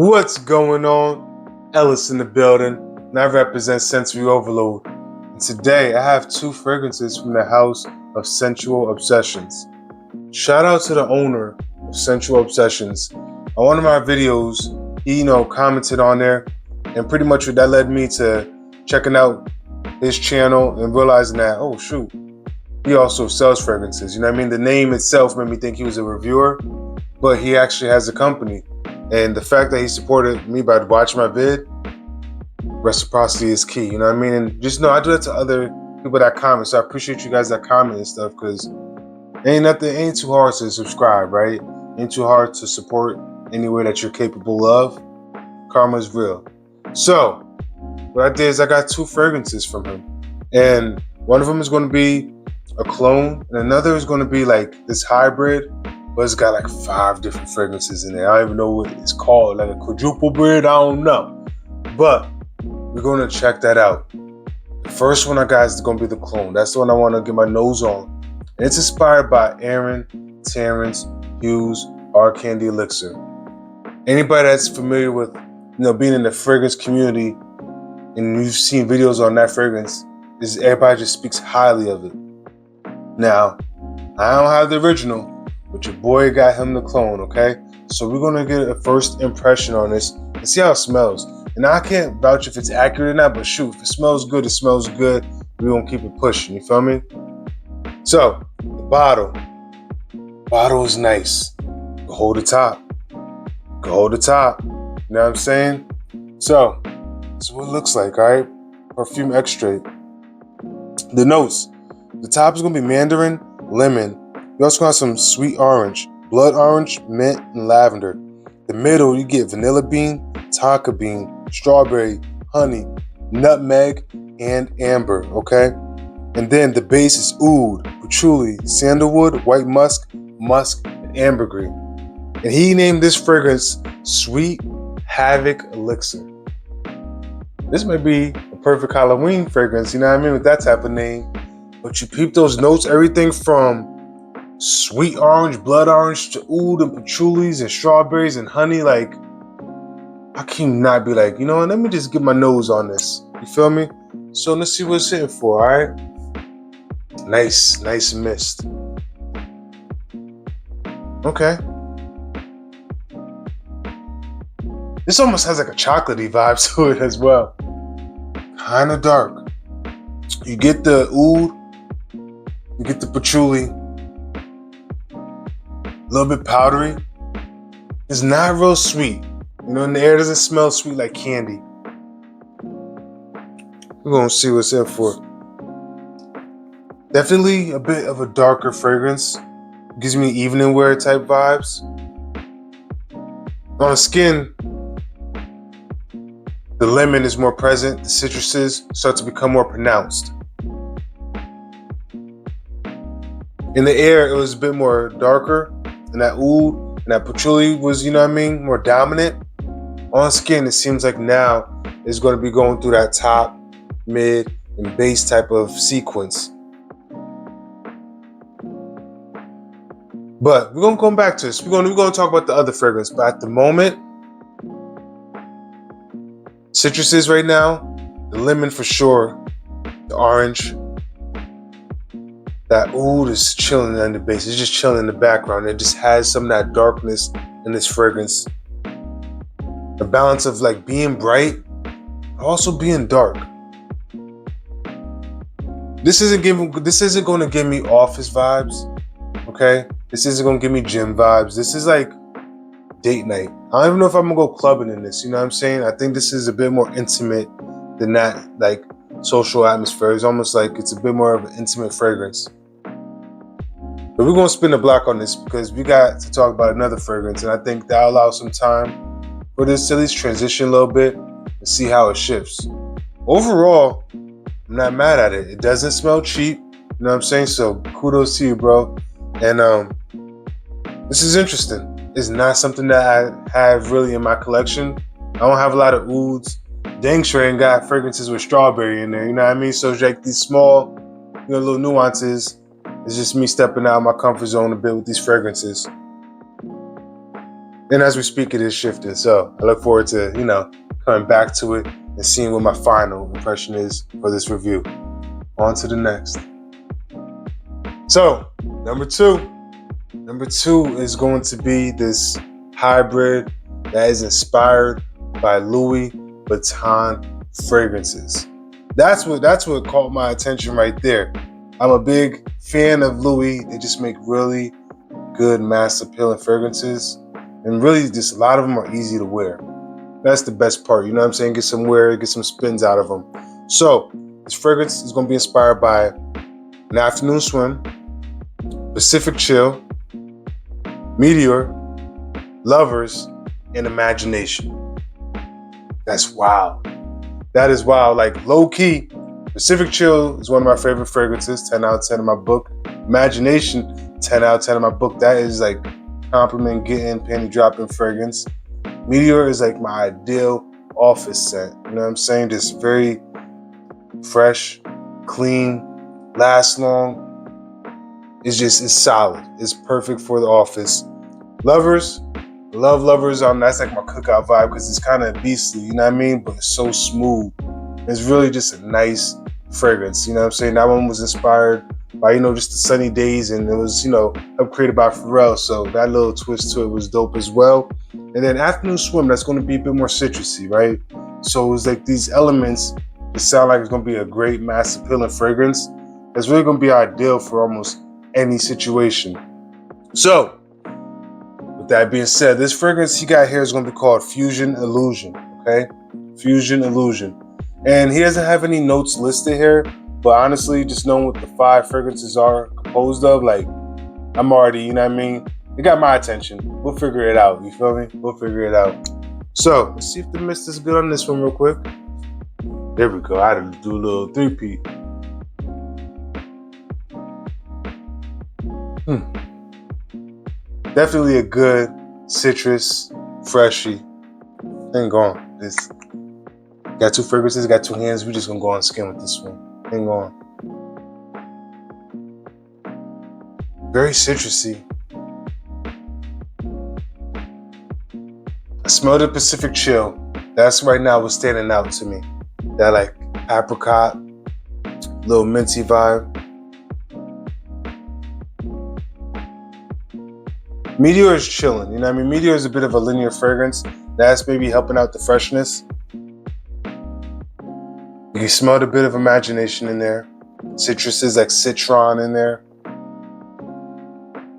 What's going on? Ellis in the building, and I represent Sensory Overload. And today I have two fragrances from the house of Scentual Obsessions. Shout out to the owner of Scentual Obsessions. On one of my videos, he commented on there, and pretty much that led me to checking out his channel and realizing that, oh shoot, he also sells fragrances. You know what I mean? The name itself made me think he was a reviewer, but he actually has a company. And the fact that he supported me by watching my vid, reciprocity is key, you know what I mean? And just know I do that to other people that comment. So I appreciate you guys that comment and stuff, because ain't too hard to subscribe, right? Ain't too hard to support any way that you're capable of. Karma is real. So what I did is I got two fragrances from him. And one of them is going to be a clone, and another is going to be like this hybrid, but it's got like 5 different fragrances in there. I don't even know what it's called, like a quadruple breed, I don't know. But we're going to check that out. The first one I got is going to be the clone. That's the one I want to get my nose on. And it's inspired by Aaron, Terrence, Hughes, R. Candy Elixir. Anybody that's familiar with being in the fragrance community and you've seen videos on that fragrance, everybody just speaks highly of it. Now, I don't have the original, but your boy got him the clone, okay? So we're gonna get a first impression on this and see how it smells. And I can't vouch if it's accurate or not, but shoot, if it smells good, it smells good. We're gonna keep it pushing, you feel me? So, the bottle. Bottle is nice. Go hold the top. Go hold the top. You know what I'm saying? So, that's what it looks like, all right? Perfume extract. The notes. The top is gonna be mandarin, lemon. You also got some sweet orange, blood orange, mint, and lavender. The middle, you get vanilla bean, tonka bean, strawberry, honey, nutmeg, and amber, okay? And then the base is oud, patchouli, sandalwood, white musk, and ambergris. And he named this fragrance Sweet Havoc Elixir. This may be a perfect Halloween fragrance, you know what I mean, with that type of name. But you peep those notes, everything from sweet orange, blood orange to oud and patchoulis and strawberries and honey. Like, I can not be like, you know what, let me just get my nose on this. You feel me? So let's see what it's hitting for, all right? Nice mist. Okay. This almost has like a chocolatey vibe to it as well. Kind of dark. You get the oud, you get the patchouli, a little bit powdery. It's not real sweet. You know, and the air doesn't smell sweet like candy. We're gonna see what's in for. Definitely a bit of a darker fragrance. Gives me evening wear type vibes. On the skin, the lemon is more present. The citruses start to become more pronounced. In the air, it was a bit more darker, and that oud and that patchouli was, you know what I mean, more dominant. On skin, it seems like now it's going to be going through that top, mid, and base type of sequence. But we're going to come back to this. We're going to talk about the other fragrance. But at the moment, citruses right now, the lemon for sure, the orange. That oud is chilling on the base. It's just chilling in the background. It just has some of that darkness in this fragrance. The balance of like being bright, but also being dark. This isn't going to give me office vibes, okay? This isn't going to give me gym vibes. This is like date night. I don't even know if I'm going to go clubbing in this, you know what I'm saying? I think this is a bit more intimate than that, like social atmosphere. It's almost like it's a bit more of an intimate fragrance. But we're going to spin the block on this because we got to talk about another fragrance, and I think that'll allow some time for this to at least transition a little bit and see how it shifts. Overall, I'm not mad at it. It doesn't smell cheap, you know what I'm saying? So kudos to you, bro. And this is interesting. It's not something that I have really in my collection. I don't have a lot of ouds. Dang sure ain't got fragrances with strawberry in there, you know what I mean? So it's like these small, little nuances. It's just me stepping out of my comfort zone a bit with these fragrances. And as we speak, it is shifting. So I look forward to, coming back to it and seeing what my final impression is for this review. On to the next. So, number two. Number two is going to be this hybrid that is inspired by Louis Vuitton fragrances. That's what caught my attention right there. I'm a big fan of Louis. They just make really good mass appealing fragrances. And really just a lot of them are easy to wear. That's the best part, you know what I'm saying? Get some wear, get some spins out of them. So this fragrance is going to be inspired by an afternoon swim, Pacific chill, Meteor, Lovers, and Imagination. That's wild. That is wild. Like low key, Pacific Chill is one of my favorite fragrances. 10 out of 10 in my book. Imagination, 10 out of 10 in my book. That is like compliment getting, panty dropping fragrance. Meteor is like my ideal office scent. You know what I'm saying? Just very fresh, clean, lasts long. It's solid. It's perfect for the office. Lovers, love Lovers. That's like my cookout vibe because it's kind of beastly, you know what I mean? But it's so smooth. It's really just a nice fragrance, you know what I'm saying? That one was inspired by, just the sunny days, and it was, created by Pharrell. So that little twist to it was dope as well. And then Afternoon Swim, that's going to be a bit more citrusy, right? So it's like these elements that sound like it's going to be a great mass appealing fragrance. It's really going to be ideal for almost any situation. So, with that being said, this fragrance he got here is going to be called Fusion Illusion, okay? Fusion Illusion. And he doesn't have any notes listed here, but honestly, just knowing what the 5 fragrances are composed of, like, I'm already, you know what I mean? It got my attention. We'll figure it out, you feel me? We'll figure it out. So, let's see if the mist is good on this one real quick. There we go. I had to do a little 3-peat. Definitely a good citrus, freshy thing going. This got 2 fragrances, got 2 hands. We're just gonna go on skin with this one. Hang on. Very citrusy. I smell the Pacific Chill. That's right now what's standing out to me. That like apricot, little minty vibe. Meteor is chilling, you know what I mean? Meteor is a bit of a linear fragrance. That's maybe helping out the freshness. You can smell the bit of imagination in there. Citruses like citron in there.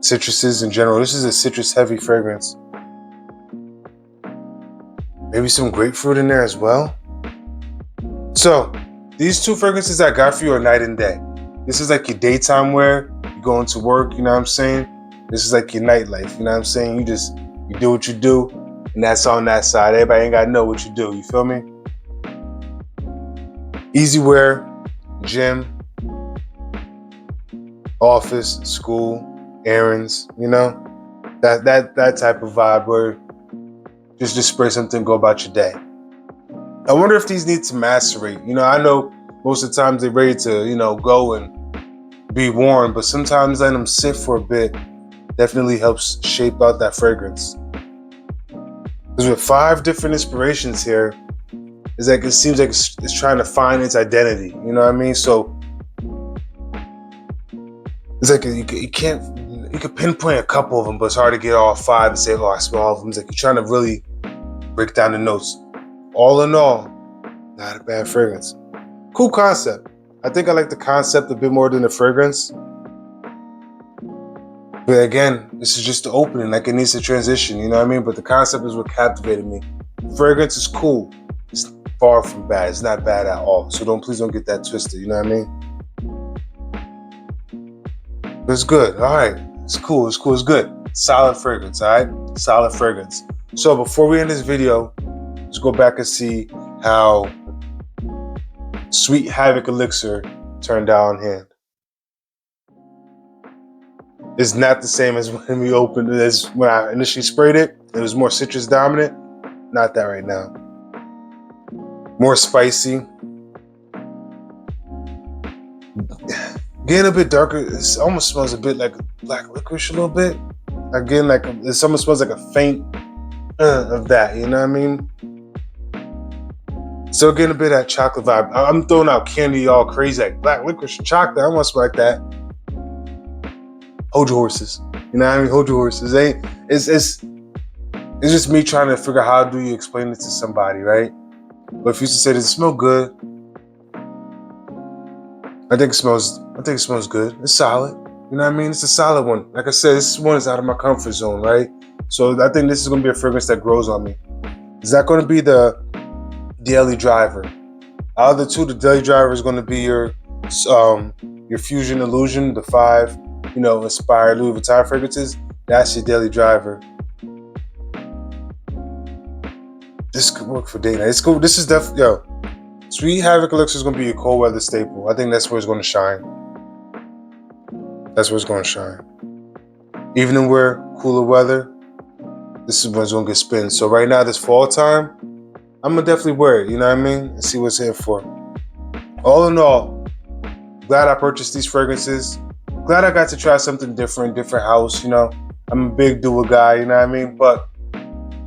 Citruses in general. This is a citrus heavy fragrance. Maybe some grapefruit in there as well. So, these 2 fragrances I got for you are night and day. This is like your daytime wear. You're going to work, you know what I'm saying? This is like your nightlife, you know what I'm saying? You do what you do, and that's on that side. Everybody ain't gotta know what you do, you feel me? Easy wear, gym, office, school, errands, that type of vibe where just spray something, go about your day. I wonder if these need to macerate. I know most of the times they're ready to, go and be worn, but sometimes letting them sit for a bit definitely helps shape out that fragrance. Because with 5 different inspirations here, it's like it seems like it's trying to find its identity. You know what I mean? So it's like you can pinpoint a couple of them, but it's hard to get all 5 and say, oh, I smell all of them. It's like you're trying to really break down the notes. All in all, not a bad fragrance. Cool concept. I think I like the concept a bit more than the fragrance. But again, this is just the opening, like it needs to transition, you know what I mean? But the concept is what captivated me. Fragrance is cool. It's far from bad. It's not bad at all. So please don't get that twisted, you know what I mean? But it's good. All right. It's cool. It's good. Solid fragrance, all right? Solid fragrance. So before we end this video, let's go back and see how Sweet Havoc Elixir turned out on hand. It's not the same as when we opened it. As when I initially sprayed it, it was more citrus dominant. Not that right now. More spicy. Getting a bit darker. It almost smells a bit like black licorice a little bit. Again, it almost smells like a faint of that. You know what I mean? Still getting a bit of that chocolate vibe. I'm throwing out candy all crazy, like black licorice and chocolate. I want to smell like that. Hold your horses. You know what I mean? Hold your horses. It's just me trying to figure out how do you explain it to somebody, right? But if you used to say, does it smell good? I think it smells good. It's solid. You know what I mean? It's a solid one. Like I said, this one is out of my comfort zone, right? So I think this is gonna be a fragrance that grows on me. It's not gonna be the daily driver. Out of the two, the daily driver is gonna be your Fusion Illusion, the 5, inspired Louis Vuitton fragrances. That's your daily driver. This could work for date night. It's cool. This is definitely, Sweet Havoc Elixir is going to be your cold weather staple. I think that's where it's going to shine. That's where it's going to shine. Even in where cooler weather, this is when it's going to get spin. So right now, this fall time, I'm going to definitely wear it, you know what I mean? And see what's in for. All in all, glad I purchased these fragrances. Glad I got to try something different house, I'm a big dual guy, you know what I mean? But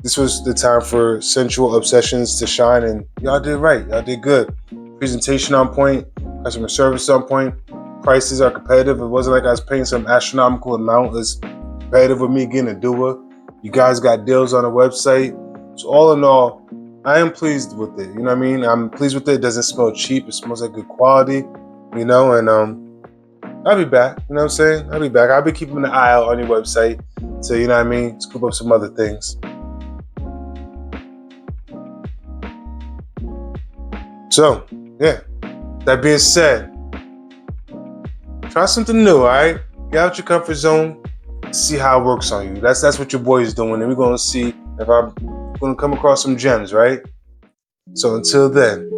this was the time for Scentual Obsessions to shine, and y'all did right. Y'all did good. Presentation on point, customer service on point, prices are competitive. It wasn't like I was paying some astronomical amount. It was competitive with me getting a doer. You guys got deals on the website. So all in all, I am pleased with it. You know what I mean? I'm pleased with it. It doesn't smell cheap. It smells like good quality, and I'll be back. You know what I'm saying? I'll be back. I'll be keeping an eye out on your website. So, you know what I mean? Scoop up some other things. So, yeah, that being said, try something new, all right? Get out your comfort zone, see how it works on you. That's what your boy is doing, and we're going to see if I'm going to come across some gems, right? So until then,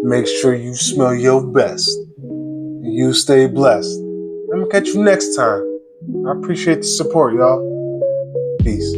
make sure you smell your best. You stay blessed. I'm going to catch you next time. I appreciate the support, y'all. Peace.